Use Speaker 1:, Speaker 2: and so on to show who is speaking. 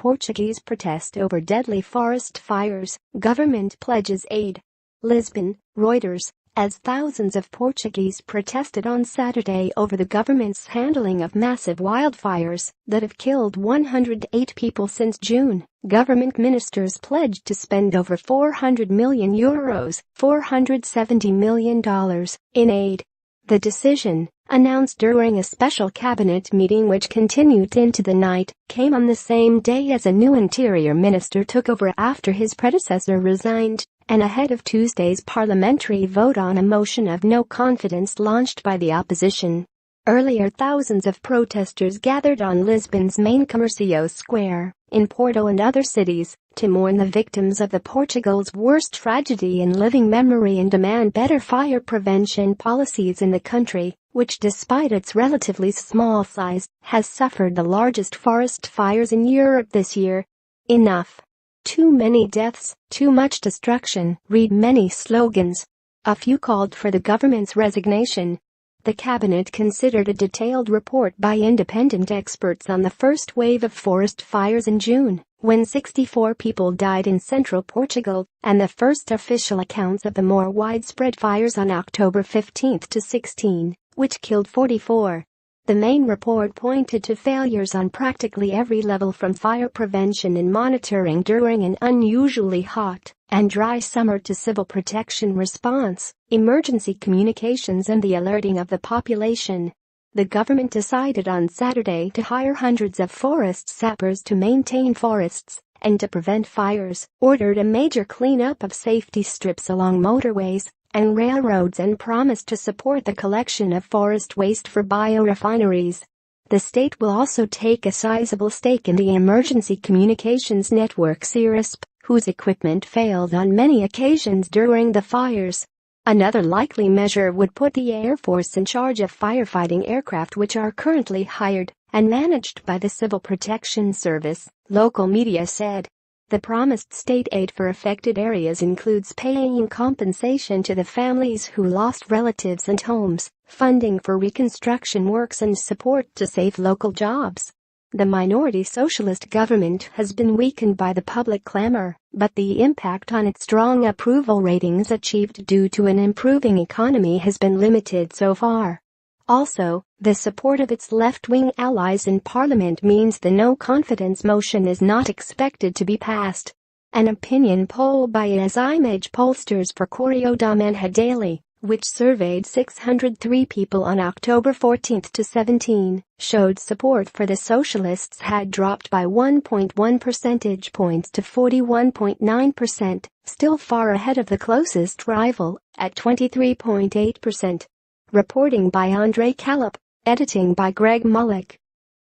Speaker 1: Portuguese protest over deadly forest fires, government pledges aid. Lisbon, Reuters. As thousands of Portuguese protested on Saturday over the government's handling of massive wildfires that have killed 108 people since June, government ministers pledged to spend over €400 million, $470 million, in aid. The decision, announced during a special cabinet meeting which continued into the night, came on the same day as a new interior minister took over after his predecessor resigned, and ahead of Tuesday's parliamentary vote on a motion of no confidence launched by the opposition. Earlier, thousands of protesters gathered on Lisbon's main Comercio square, in Porto and other cities, to mourn the victims of Portugal's worst tragedy in living memory and demand better fire prevention policies in the country, which despite its relatively small size, has suffered the largest forest fires in Europe this year. Enough. Too many deaths, too much destruction, read many slogans. A few called for the government's resignation. The cabinet considered a detailed report by independent experts on the first wave of forest fires in June, when 64 people died in central Portugal, and the first official accounts of the more widespread fires on October 15 to 16, which killed 44. The main report pointed to failures on practically every level, from fire prevention and monitoring during an unusually hot and dry summer to civil protection response, emergency communications and the alerting of the population. The government decided on Saturday to hire hundreds of forest sappers to maintain forests and to prevent fires, ordered a major cleanup of safety strips along motorways and railroads, and promised to support the collection of forest waste for biorefineries. The state will also take a sizable stake in the emergency communications network CIRISP, whose equipment failed on many occasions during the fires. Another likely measure would put the Air Force in charge of firefighting aircraft, which are currently hired and managed by the Civil Protection Service, local media said. The promised state aid for affected areas includes paying compensation to the families who lost relatives and homes, funding for reconstruction works, and support to save local jobs. The minority socialist government has been weakened by the public clamor, but the impact on its strong approval ratings achieved due to an improving economy has been limited so far. Also, the support of its left-wing allies in parliament means the no-confidence motion is not expected to be passed. An opinion poll by as image pollsters for Correio da Manhã Daily, which surveyed 603 people on October 14 to 17, showed support for the socialists had dropped by 1.1 percentage points to 41.9%, still far ahead of the closest rival, at 23.8%. Reporting by Andre Calip, editing by Greg Mullick.